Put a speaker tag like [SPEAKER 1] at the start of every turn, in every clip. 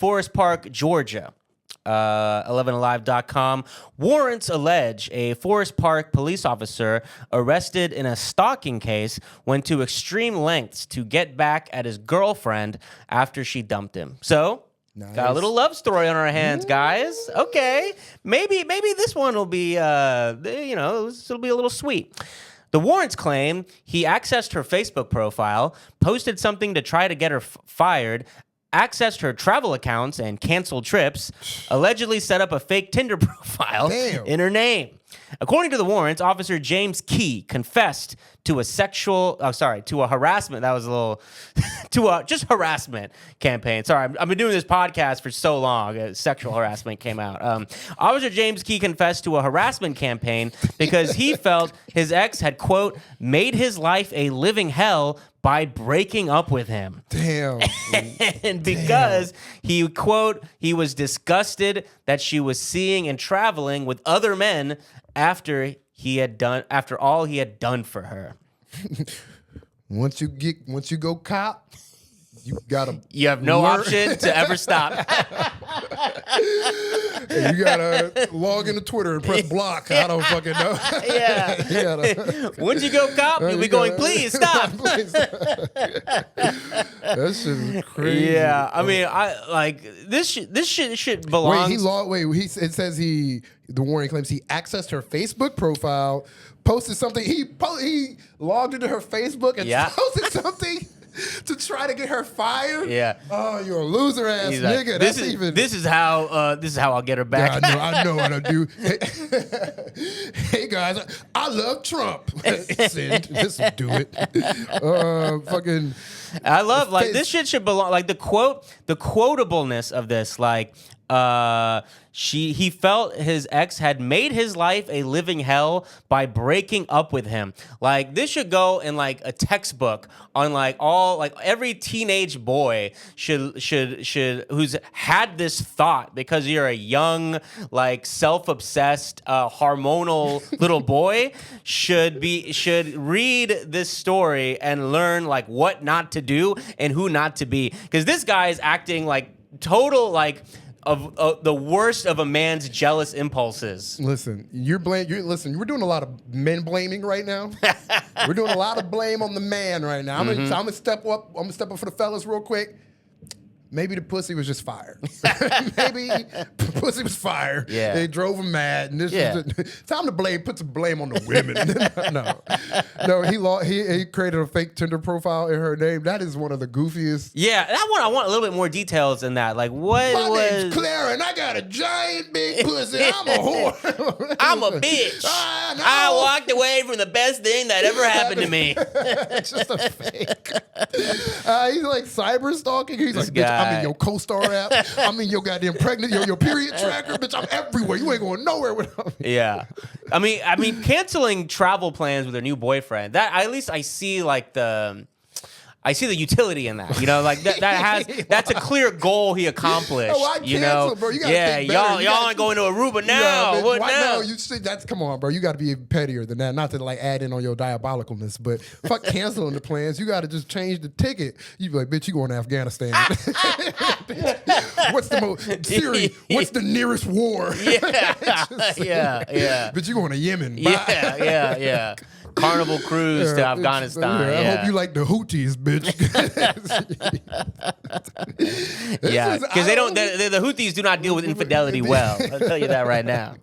[SPEAKER 1] Forest Park, Georgia. 11alive.com. Warrants allege a Forest Park police officer arrested in a stalking case went to extreme lengths to get back at his girlfriend after she dumped him. So,
[SPEAKER 2] nice.
[SPEAKER 1] Got a little love story on our hands, guys. Okay, maybe this one will be, it'll be a little sweet. The warrants claim he accessed her Facebook profile, posted something to try to get her fired, accessed her travel accounts and canceled trips, allegedly set up a fake Tinder profile in her name. According to the warrants, Officer James Key confessed to a harassment. That was a little, just harassment campaign. Sorry, I've been doing this podcast for so long. Sexual harassment came out. Officer James Key confessed to a harassment campaign because he felt his ex had, quote, made his life a living hell by breaking up with him.
[SPEAKER 2] Damn.
[SPEAKER 1] And because he, quote, he was disgusted that she was seeing and traveling with other men after all he had done for her.
[SPEAKER 2] Once you go cop, you
[SPEAKER 1] have no option to ever stop.
[SPEAKER 2] You gotta log into Twitter and press block. I don't fucking know.
[SPEAKER 1] Yeah. Once you go cop, you'll be going, please stop.
[SPEAKER 2] Please. That shit is crazy.
[SPEAKER 1] Yeah, I mean, I like this shit belongs.
[SPEAKER 2] It says the warrant claims he accessed her Facebook profile, posted something. He logged into her Facebook and posted something to try to get her fired.
[SPEAKER 1] Yeah.
[SPEAKER 2] Oh, you're a loser ass nigga.
[SPEAKER 1] This is how I'll get her back.
[SPEAKER 2] Yeah, I know what I do. Hey guys, I love Trump. Send. This will do it. Fucking.
[SPEAKER 1] I love this shit should belong. Like the quotableness of this. Like he felt his ex had made his life a living hell by breaking up with him. Like this should go in like a textbook on every teenage boy should who's had this thought, because you're a young, like self-obsessed, hormonal little boy should read this story and learn like what not to do and who not to be, because this guy is acting like total like of the worst of a man's jealous impulses.
[SPEAKER 2] Listen, we're doing a lot of men blaming right now. We're doing a lot of blame on the man right now. I'm gonna step up for the fellas real quick. Maybe the pussy was just fire. Maybe pussy was fire.
[SPEAKER 1] Yeah.
[SPEAKER 2] They drove him mad. And time to put some blame on the women. No, he created a fake Tinder profile in her name. That is one of the goofiest.
[SPEAKER 1] Yeah, that one I want a little bit more details than that. Like what
[SPEAKER 2] My name's Clara and I got a giant big pussy. I'm a whore.
[SPEAKER 1] I'm a bitch.
[SPEAKER 2] No.
[SPEAKER 1] I walked away from the best thing that ever happened to me.
[SPEAKER 2] It's just a fake. He's like cyber stalking. He's
[SPEAKER 1] This
[SPEAKER 2] like,
[SPEAKER 1] guy.
[SPEAKER 2] bitch, I'm in your co-star app. I'm in your goddamn pregnant, your period tracker. Bitch, I'm everywhere. You ain't going nowhere without me.
[SPEAKER 1] Yeah. I mean, canceling travel plans with her new boyfriend, that at least I see like I see the utility in that. You know, like that's a clear goal he accomplished.
[SPEAKER 2] Oh, I cancel, bro. You gotta think better.
[SPEAKER 1] y'all ain't going to Aruba now.
[SPEAKER 2] Yeah,
[SPEAKER 1] what now?
[SPEAKER 2] No, come on, bro. You got to be pettier than that. Not to like add in on your diabolicalness, but fuck canceling the plans. You got to just change the ticket. You be like, bitch, you going to Afghanistan? What's the nearest war?
[SPEAKER 1] Yeah.
[SPEAKER 2] Bitch, you going to Yemen? Bye.
[SPEAKER 1] Yeah. Carnival cruise to Afghanistan.
[SPEAKER 2] I hope you like the Houthis, bitch.
[SPEAKER 1] Yeah, because the Houthis do not deal with infidelity well. I'll tell you that right now.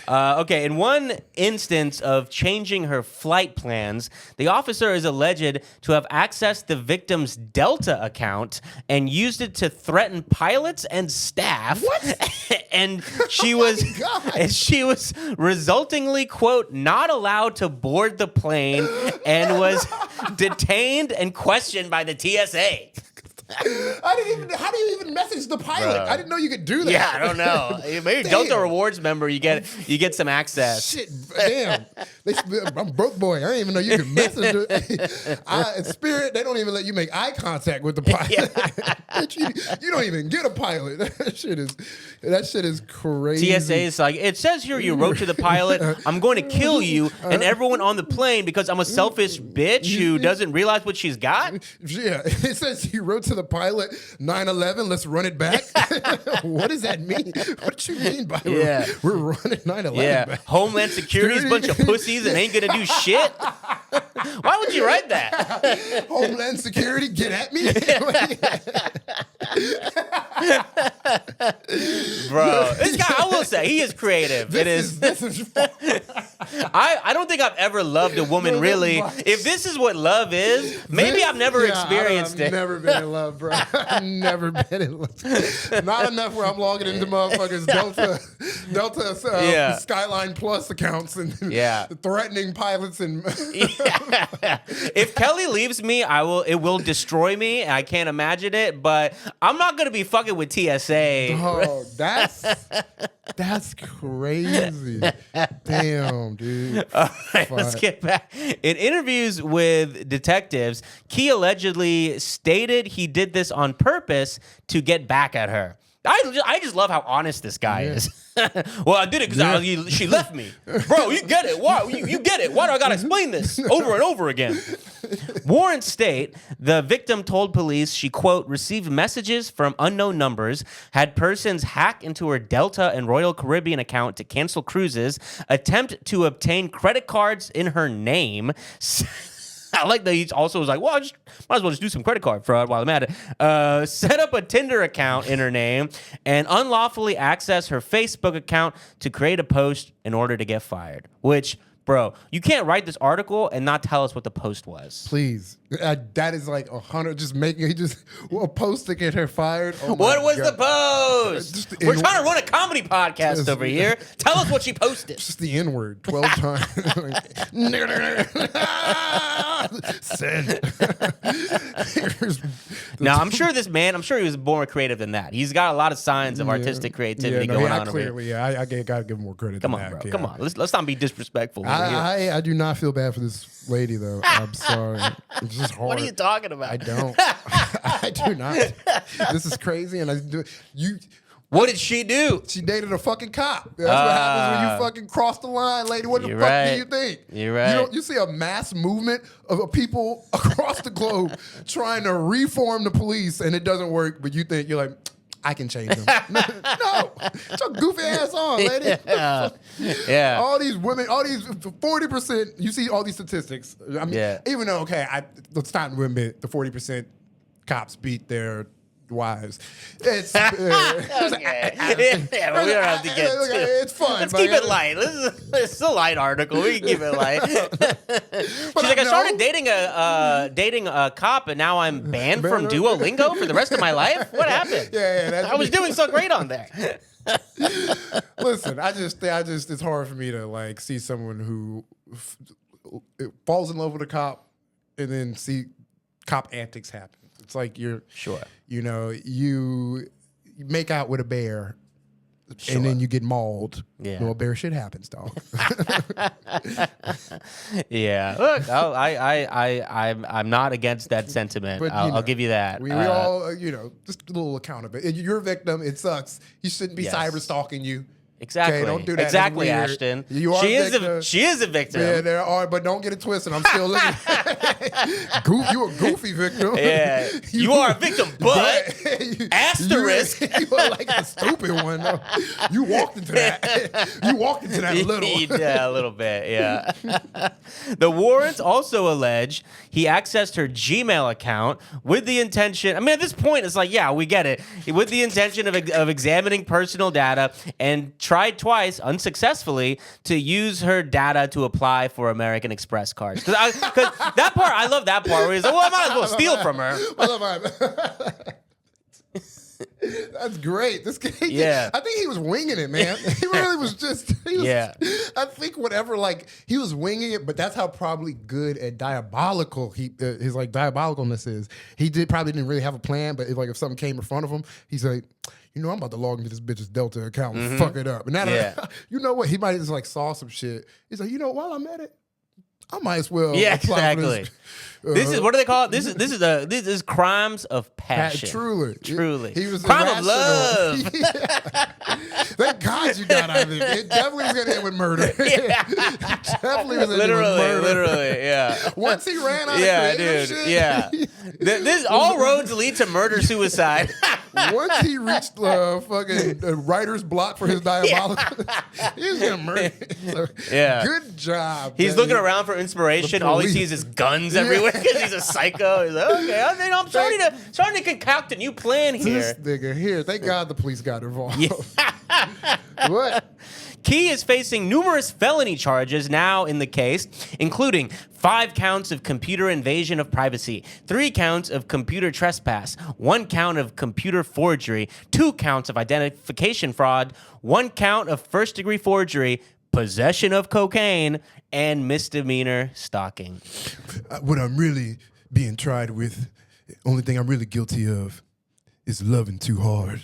[SPEAKER 1] Okay, in one instance of changing her flight plans, the officer is alleged to have accessed the victim's Delta account and used it to threaten pilots and staff.
[SPEAKER 2] What?
[SPEAKER 1] And she was resultingly, quote, not allowed to board the plane and was detained and questioned by the TSA.
[SPEAKER 2] How do you even message the pilot?
[SPEAKER 1] Bro.
[SPEAKER 2] I didn't know you could do that.
[SPEAKER 1] Yeah, I don't know. Maybe Delta Rewards member, you get some access.
[SPEAKER 2] Shit, damn. I'm broke boy. I didn't even know you could message in Spirit, they don't even let you make eye contact with the pilot. You don't even get a pilot. That shit is crazy.
[SPEAKER 1] TSA is like, it says here you wrote to the pilot, I'm going to kill you and everyone on the plane because I'm a selfish bitch who doesn't realize what she's got?
[SPEAKER 2] Yeah, it says he wrote to the pilot, 9/11, let's run it back? What does that mean? What do you mean by we're running 9/11 back?
[SPEAKER 1] Homeland Security's a bunch of pussies and ain't gonna do shit. Why would you write that?
[SPEAKER 2] Homeland Security, get at me,
[SPEAKER 1] bro. This guy, I will say, he is creative.
[SPEAKER 2] This is
[SPEAKER 1] I don't think I've ever loved a woman really. If this is what love is, maybe I've never experienced it.
[SPEAKER 2] I've never been in love, bro. I've never been in love. Not enough where I'm logging into motherfuckers Delta Skyline Plus accounts and threatening pilots and.
[SPEAKER 1] If Kelly leaves me, it will destroy me. I can't imagine it, but I'm not gonna be fucking with TSA.
[SPEAKER 2] Oh, that's crazy. Damn, dude.
[SPEAKER 1] All right, let's get back. In interviews with detectives, Key allegedly stated he did this on purpose to get back at her. I just love how honest this guy is. Well, I did it because she left me. Bro, you get it. Why? You get it. Why do I got to explain this over and over again? Warrants state the victim told police she, quote, received messages from unknown numbers, had persons hack into her Delta and Royal Caribbean account to cancel cruises, attempt to obtain credit cards in her name. I like that he also was like, well, I just might as well just do some credit card fraud while I'm at it. Set up a Tinder account in her name and unlawfully access her Facebook account to create a post in order to get fired. Which, bro, you can't write this article and not tell us what the post was.
[SPEAKER 2] Please. That is like 100, a post to get her fired. Oh
[SPEAKER 1] what was the post? We're trying to run a comedy podcast over here. Tell us what she posted.
[SPEAKER 2] Just the N-word 12 times. Send.
[SPEAKER 1] Now, I'm sure he was more creative than that. He's got a lot of signs of artistic creativity going on over here.
[SPEAKER 2] I gotta give him more credit.
[SPEAKER 1] Come on, bro. Come on. Let's not be disrespectful.
[SPEAKER 2] I do not feel bad for this lady, though. I'm sorry. It's just hard.
[SPEAKER 1] What are you talking about?
[SPEAKER 2] I don't. I do not. This is crazy, and I do.
[SPEAKER 1] What did she do?
[SPEAKER 2] She dated a fucking cop. That's what happens when you fucking cross the line, lady. What the fuck do you think?
[SPEAKER 1] You're right.
[SPEAKER 2] You see a mass movement of people across the globe trying to reform the police, and it doesn't work, but you're like, I can change them. No. Get your goofy ass on, lady.
[SPEAKER 1] Yeah.
[SPEAKER 2] All these women, all these 40%, you see all these statistics. I mean, even though, let's not admit the 40% cops beat their wives. It's we don't have to get it's fun.
[SPEAKER 1] Let's keep it light. It's a light article. We can keep it light. She's like, I started dating a cop, and now I'm banned from Duolingo for the rest of my life. What happened? I was doing so great on there.
[SPEAKER 2] Listen, I just it's hard for me to like see someone who falls in love with a cop and then see cop antics happen. It's like you make out with a bear and then you get mauled. Yeah. Well, bear shit happens, dog.
[SPEAKER 1] Yeah. Look, I'm not against that sentiment. But, I'll give you that.
[SPEAKER 2] We all, just a little account of it. You're a victim. It sucks. You shouldn't be cyber stalking you.
[SPEAKER 1] Exactly.
[SPEAKER 2] Okay, don't do that.
[SPEAKER 1] Exactly, Ashton. She is a victim.
[SPEAKER 2] Yeah, there are, but don't get it twisted. I'm still looking. You a goofy victim.
[SPEAKER 1] Yeah, you are a victim, but asterisk.
[SPEAKER 2] You are like a stupid one. Though. You walked into that. You walked into that a little.
[SPEAKER 1] Yeah, a little bit. Yeah. The warrants also allege he accessed her Gmail account with the intention. I mean, at this point, it's like, yeah, we get it. With the intention of examining personal data and tried twice unsuccessfully to use her data to apply for American Express cards. Because that part, I love that part where he's like, well, I might as well steal from her.
[SPEAKER 2] That's great. This guy,
[SPEAKER 1] I
[SPEAKER 2] think he was winging it, man. He really was just, I think whatever, he was winging it, but that's how probably good and diabolical his diabolicalness is. He probably didn't really have a plan, but if something came in front of him, he's like, I'm about to log into this bitch's Delta account and fuck it up. And you know what? He might have just saw some shit. He's like, while I'm at it, I might as well. Yeah,
[SPEAKER 1] exactly. This is, what do they call it? This is crimes of passion.
[SPEAKER 2] Truly.
[SPEAKER 1] He was crime of love.
[SPEAKER 2] Thank God you got out of it. It definitely was going to end with murder. Definitely was going to end with murder.
[SPEAKER 1] Literally, yeah.
[SPEAKER 2] Once he ran out of creative shit.
[SPEAKER 1] This all roads lead to murder suicide.
[SPEAKER 2] Once he reached fucking writer's block for his diabolical, he was gonna murder. So,
[SPEAKER 1] Yeah.
[SPEAKER 2] Good job.
[SPEAKER 1] He's
[SPEAKER 2] man.
[SPEAKER 1] looking around for inspiration. All he
[SPEAKER 2] police.
[SPEAKER 1] sees is guns everywhere because he's a psycho. He's like, okay, I'm starting to concoct a new plan
[SPEAKER 2] This
[SPEAKER 1] here.
[SPEAKER 2] nigga here. Thank God the police got involved.
[SPEAKER 1] Yeah.
[SPEAKER 2] What?
[SPEAKER 1] Key is facing numerous felony charges now in the case, including 5 counts of computer invasion of privacy, 3 counts of computer trespass, 1 count of computer forgery, 2 counts of identification fraud, 1 count of first-degree forgery, possession of cocaine, and misdemeanor stalking.
[SPEAKER 2] What I'm really being tried with, only thing I'm really guilty of is loving too hard.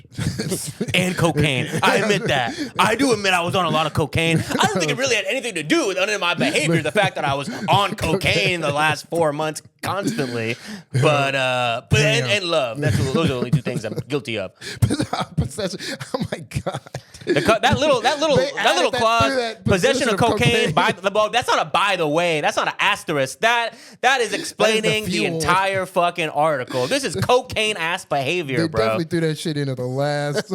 [SPEAKER 1] And cocaine. I admit that. I do admit I was on a lot of cocaine. I don't think it really had anything to do with my behavior, the fact that I was on cocaine the last 4 months constantly. But and love. Those are the only 2 things I'm guilty of.
[SPEAKER 2] Possession. Oh my God.
[SPEAKER 1] That little clause, possession of cocaine. That's not a by the way. That's not an asterisk. That is explaining the entire fucking article. This is cocaine ass behavior, bro.
[SPEAKER 2] Definitely threw that shit in at the last.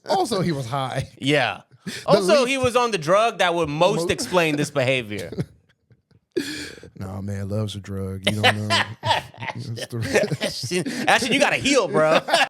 [SPEAKER 2] Also, he was high.
[SPEAKER 1] Yeah. Also, he was on the drug that would most explain this behavior.
[SPEAKER 2] Nah, man, love's a drug. You don't know.
[SPEAKER 1] Ashton, you gotta heal, bro.